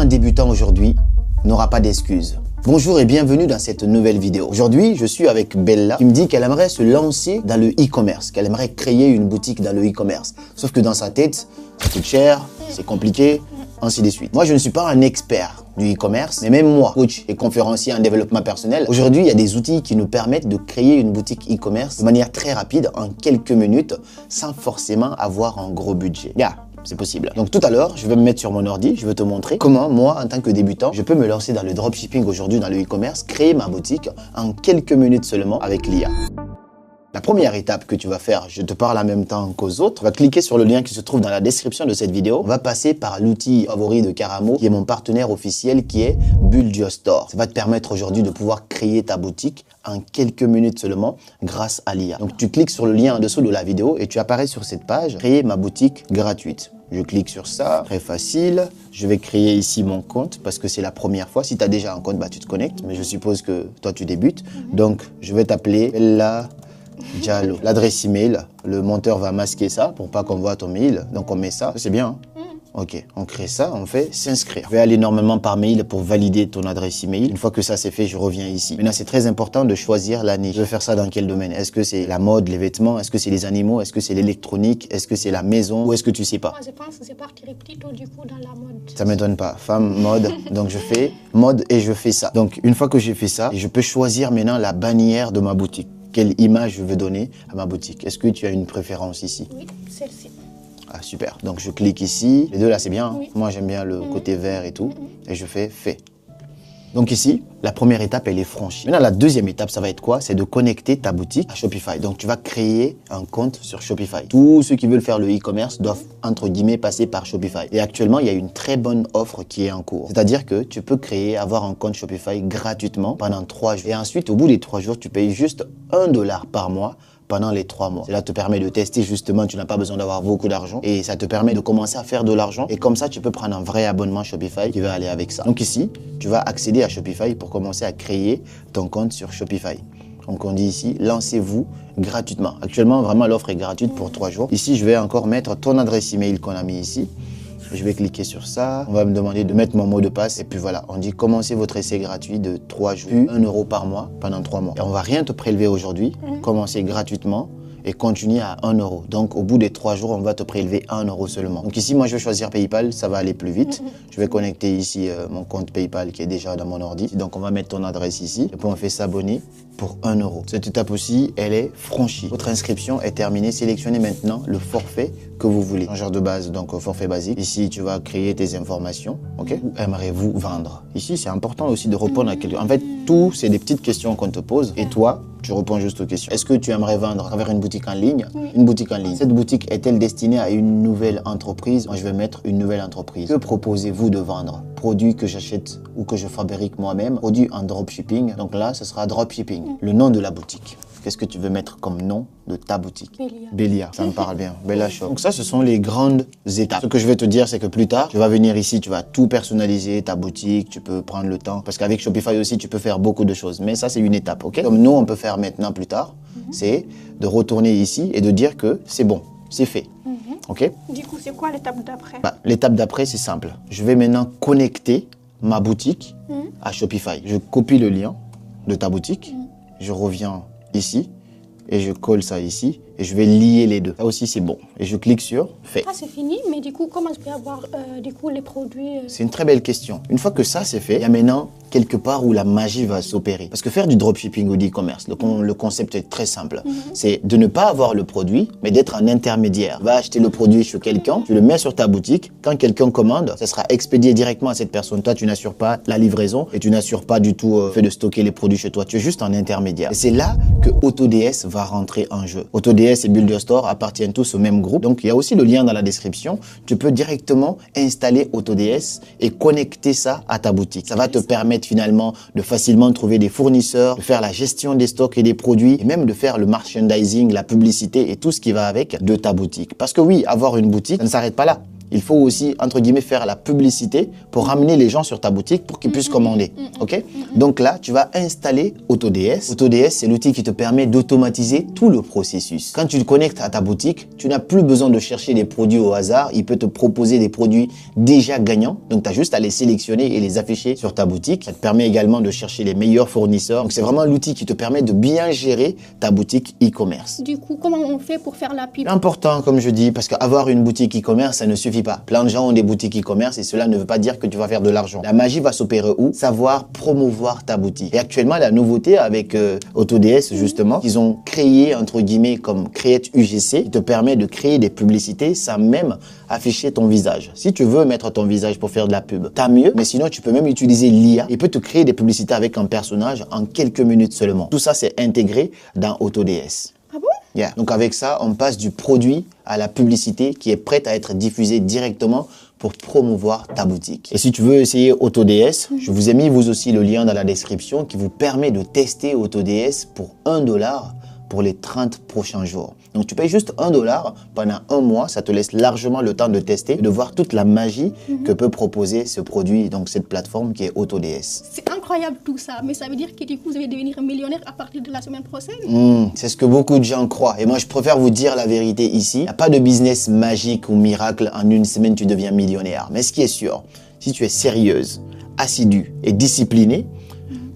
un débutant aujourd'hui n'aura pas d'excuses. Bonjour et bienvenue dans cette nouvelle vidéo. Aujourd'hui, je suis avec Bella qui me dit qu'elle aimerait se lancer dans le e-commerce, qu'elle aimerait créer une boutique dans le e-commerce. Sauf que dans sa tête, ça coûte cher, c'est compliqué, ainsi de suite. Moi, je ne suis pas un expert du e-commerce, mais même moi, coach et conférencier en développement personnel, aujourd'hui, il y a des outils qui nous permettent de créer une boutique e-commerce de manière très rapide, en quelques minutes, sans forcément avoir un gros budget. C'est possible. Donc tout à l'heure, je vais me mettre sur mon ordi, je vais te montrer comment moi, en tant que débutant, je peux me lancer dans le dropshipping aujourd'hui, dans le e-commerce, créer ma boutique en quelques minutes seulement avec l'IA. La première étape que tu vas faire, je te parle en même temps qu'aux autres, tu vas cliquer sur le lien qui se trouve dans la description de cette vidéo. On va passer par l'outil favori de Karamo, qui est mon partenaire officiel, qui est Build Your Store. Ça va te permettre aujourd'hui de pouvoir créer ta boutique en quelques minutes seulement grâce à l'IA. Donc tu cliques sur le lien en dessous de la vidéo et tu apparais sur cette page, créer ma boutique gratuite. Je clique sur ça, très facile. Je vais créer ici mon compte parce que c'est la première fois. Si tu as déjà un compte, bah, tu te connectes, mais je suppose que toi tu débutes. Donc je vais t'appeler Bella Diallo. L'adresse email, le monteur va masquer ça pour pas qu'on voit ton mail. Donc on met ça, c'est bien. Ok, on crée ça, on fait s'inscrire. Je vais aller normalement par mail pour valider ton adresse email. Une fois que ça c'est fait, je reviens ici. Maintenant, c'est très important de choisir l'année. Je veux faire ça dans quel domaine? Est-ce que c'est la mode, les vêtements? Est-ce que c'est les animaux? Est-ce que c'est l'électronique? Est-ce que c'est la maison? Ou est-ce que tu sais pas? Moi, je pense que c'est partirait plutôt du coup dans la mode. Ça m'étonne pas. Femme, mode. Donc je fais mode et je fais ça. Donc une fois que j'ai fait ça, je peux choisir maintenant la bannière de ma boutique. Quelle image je veux donner à ma boutique? Est-ce que tu as une préférence ici? Oui, celle-ci. Ah, super. Donc, je clique ici. Les deux là, c'est bien. Oui. Moi, j'aime bien le côté vert et tout. Et je fais fait. Donc ici, la première étape, elle est franchie. Maintenant, la deuxième étape, ça va être quoi? C'est de connecter ta boutique à Shopify. Donc, tu vas créer un compte sur Shopify. Tous ceux qui veulent faire le e-commerce doivent, entre guillemets, passer par Shopify. Et actuellement, il y a une très bonne offre qui est en cours. C'est-à-dire que tu peux avoir un compte Shopify gratuitement pendant 3 jours. Et ensuite, au bout des 3 jours, tu payes juste $1 par mois pendant les 3 mois. Cela te permet de tester justement, tu n'as pas besoin d'avoir beaucoup d'argent et ça te permet de commencer à faire de l'argent et comme ça, tu peux prendre un vrai abonnement Shopify qui va aller avec ça. Donc ici, tu vas accéder à Shopify pour commencer à créer ton compte sur Shopify. Donc on dit ici, lancez-vous gratuitement. Actuellement, vraiment, l'offre est gratuite pour 3 jours. Ici, je vais encore mettre ton adresse email qu'on a mis ici. Je vais cliquer sur ça. On va me demander de mettre mon mot de passe. Et puis voilà, on dit commencez votre essai gratuit de 3 jours, puis €1 par mois pendant 3 mois. Et on va rien te prélever aujourd'hui. Commencez gratuitement et continuer à €1. Donc au bout des 3 jours, on va te prélever €1 seulement. Donc ici, moi je vais choisir PayPal, ça va aller plus vite. Je vais connecter ici mon compte PayPal qui est déjà dans mon ordi. Donc on va mettre ton adresse ici. Et puis on fait s'abonner pour €1. Cette étape aussi, elle est franchie. Votre inscription est terminée. Sélectionnez maintenant le forfait que vous voulez. Un genre de base, donc forfait basique. Ici, tu vas créer tes informations. Ok? Où aimeriez-vous vendre? Ici, c'est important aussi de répondre à quelqu'un. En fait, tout, c'est des petites questions qu'on te pose. Et toi, tu réponds juste aux questions. Est-ce que tu aimerais vendre à travers une boutique en ligne? Une boutique en ligne. Cette boutique est-elle destinée à une nouvelle entreprise? Moi, je vais mettre une nouvelle entreprise. Que proposez-vous de vendre? Produits que j'achète ou que je fabrique moi-même. Produits en dropshipping. Donc là, ce sera dropshipping. Le nom de la boutique. Qu'est-ce que tu veux mettre comme nom de ta boutique? Bélia. Bélia, ça me parle bien. Bella Shop. Donc ça, ce sont les grandes étapes. Ce que je vais te dire, c'est que plus tard, tu vas venir ici, tu vas tout personnaliser, ta boutique, tu peux prendre le temps. Parce qu'avec Shopify aussi, tu peux faire beaucoup de choses. Mais ça, c'est une étape, ok? Comme nous, on peut faire maintenant plus tard, c'est de retourner ici et de dire que c'est bon, c'est fait. Ok? Du coup, c'est quoi l'étape d'après? L'étape d'après, c'est simple. Je vais maintenant connecter ma boutique à Shopify. Je copie le lien de ta boutique, je reviens ici et je colle ça ici et je vais lier les deux. Ça aussi, c'est bon. Et je clique sur fait. Ah, c'est fini, mais du coup, comment je peux avoir du coup, les produits C'est une très belle question. Une fois que ça, c'est fait, il y a maintenant quelque part où la magie va s'opérer. Parce que faire du dropshipping ou d'e-commerce, le concept est très simple. C'est de ne pas avoir le produit, mais d'être un intermédiaire. Va acheter le produit chez quelqu'un, tu le mets sur ta boutique. Quand quelqu'un commande, ça sera expédié directement à cette personne. Toi, tu n'assures pas la livraison et tu n'assures pas du tout le fait de stocker les produits chez toi. Tu es juste un intermédiaire. Et c'est là que AutoDS va rentrer en jeu. AutoDS et Build Your Store appartiennent tous au même groupe. Donc, il y a aussi le lien dans la description. Tu peux directement installer AutoDS et connecter ça à ta boutique. Ça va te permettre finalement de facilement trouver des fournisseurs, de faire la gestion des stocks et des produits et même de faire le merchandising, la publicité et tout ce qui va avec de ta boutique. Parce que oui, avoir une boutique, ça ne s'arrête pas là. il faut aussi, entre guillemets, faire la publicité pour ramener les gens sur ta boutique pour qu'ils puissent commander. Ok? Donc là, tu vas installer AutoDS. AutoDS, c'est l'outil qui te permet d'automatiser tout le processus. Quand tu te connectes à ta boutique, tu n'as plus besoin de chercher des produits au hasard. Il peut te proposer des produits déjà gagnants. Donc, tu as juste à les sélectionner et les afficher sur ta boutique. Ça te permet également de chercher les meilleurs fournisseurs. Donc, c'est vraiment l'outil qui te permet de bien gérer ta boutique e-commerce. Du coup, comment on fait pour faire la pub? Important, comme je dis, parce qu'avoir une boutique e-commerce, ça ne suffit pas. Plein de gens ont des boutiques e-commerce et cela ne veut pas dire que tu vas faire de l'argent. La magie va s'opérer où? Savoir promouvoir ta boutique. Et actuellement, la nouveauté avec AutoDS, justement, ils ont créé, entre guillemets, comme Create UGC, qui te permet de créer des publicités sans même afficher ton visage. Si tu veux mettre ton visage pour faire de la pub, t'as mieux, mais sinon, tu peux même utiliser l'IA. Il peut te créer des publicités avec un personnage en quelques minutes seulement. Tout ça, c'est intégré dans AutoDS. Ah bon? Yeah. Donc avec ça, on passe du produit à la publicité qui est prête à être diffusée directement pour promouvoir ta boutique. Et si tu veux essayer AutoDS, je vous ai mis vous aussi le lien dans la description qui vous permet de tester AutoDS pour 1 $ pour les 30 prochains jours. Donc tu payes juste 1 $ pendant 1 mois, ça te laisse largement le temps de tester et de voir toute la magie que peut proposer ce produit, donc cette plateforme qui est AutoDS. C'est incroyable tout ça, mais ça veut dire que du coup vous allez devenir millionnaire à partir de la semaine prochaine? C'est ce que beaucoup de gens croient. Et moi je préfère vous dire la vérité ici. Il n'y a pas de business magique ou miracle, en 1 semaine tu deviens millionnaire. Mais ce qui est sûr, si tu es sérieuse, assidue et disciplinée,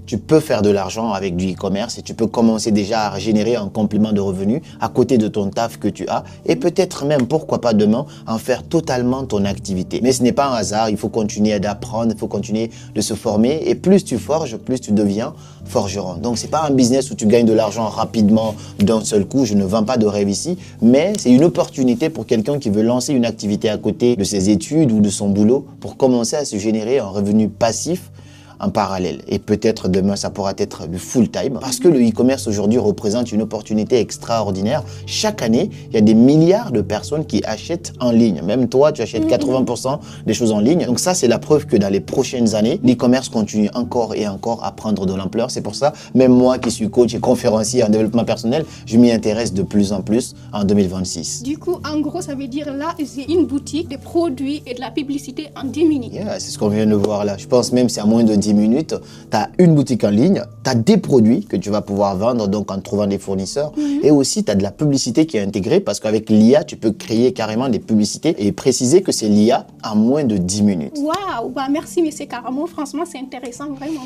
tu peux faire de l'argent avec du e-commerce et tu peux commencer déjà à générer un complément de revenus à côté de ton taf que tu as et peut-être même, pourquoi pas demain, en faire totalement ton activité. Mais ce n'est pas un hasard, il faut continuer d'apprendre, il faut continuer de se former et plus tu forges, plus tu deviens forgeron. Donc c'est pas un business où tu gagnes de l'argent rapidement d'un seul coup, je ne vends pas de rêve ici, mais c'est une opportunité pour quelqu'un qui veut lancer une activité à côté de ses études ou de son boulot pour commencer à se générer un revenu passif en parallèle. Et peut-être demain, ça pourra être du full-time parce que le e-commerce aujourd'hui représente une opportunité extraordinaire. Chaque année, il y a des milliards de personnes qui achètent en ligne. Même toi, tu achètes 80% des choses en ligne. Donc ça, c'est la preuve que dans les prochaines années, l'e-commerce continue encore et encore à prendre de l'ampleur. C'est pour ça, même moi qui suis coach et conférencier en développement personnel, je m'y intéresse de plus en plus en 2026. Du coup, en gros, ça veut dire là, j'ai une boutique de produits et de la publicité en 10 minutes. Yeah, c'est ce qu'on vient de voir là. Je pense même que c'est à moins de 10 minutes, tu as une boutique en ligne, tu as des produits que tu vas pouvoir vendre donc en trouvant des fournisseurs et aussi tu as de la publicité qui est intégrée parce qu'avec l'IA, tu peux créer carrément des publicités et préciser que c'est l'IA en moins de 10 minutes. Waouh, bah merci monsieur Karamo, franchement c'est intéressant, vraiment.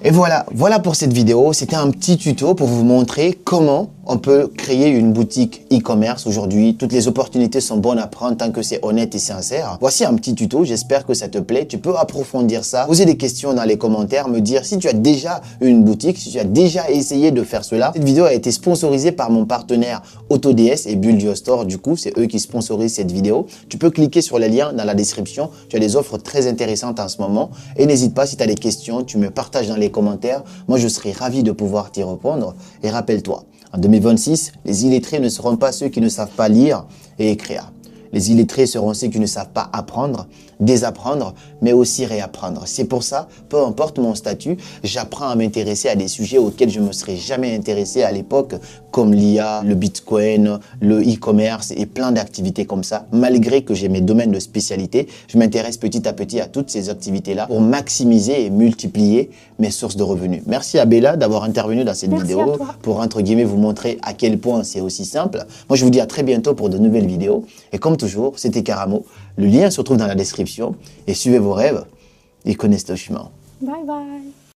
Et voilà pour cette vidéo. C'était un petit tuto pour vous montrer comment on peut créer une boutique e-commerce aujourd'hui. Toutes les opportunités sont bonnes à prendre tant que c'est honnête et sincère. Voici un petit tuto, j'espère que ça te plaît. Tu peux approfondir ça, poser des questions dans les commentaires, me dire si tu as déjà une boutique, si tu as déjà essayé de faire cela. Cette vidéo a été sponsorisée par mon partenaire AutoDS et Build Your Store. Du coup, c'est eux qui sponsorisent cette vidéo. Tu peux cliquer sur les liens dans la description. Tu as des offres très intéressantes en ce moment. Et n'hésite pas, si tu as des questions, tu me partages dans les commentaires. Moi, je serai ravi de pouvoir t'y répondre. Et rappelle-toi, en 2026, les illettrés ne seront pas ceux qui ne savent pas lire et écrire. Les illettrés seront ceux qui ne savent pas apprendre, désapprendre, mais aussi réapprendre. C'est pour ça, peu importe mon statut, j'apprends à m'intéresser à des sujets auxquels je ne me serais jamais intéressé à l'époque, comme l'IA, le Bitcoin, le e-commerce et plein d'activités comme ça. Malgré que j'ai mes domaines de spécialité, je m'intéresse petit à petit à toutes ces activités-là pour maximiser et multiplier mes sources de revenus. Merci à Bella d'avoir intervenu dans cette vidéo pour, entre guillemets, vous montrer à quel point c'est aussi simple. Moi, je vous dis à très bientôt pour de nouvelles vidéos. Et comme toujours, c'était Karamo. Le lien se trouve dans la description. Et suivez vos rêves et connaissez le chemin. Bye bye.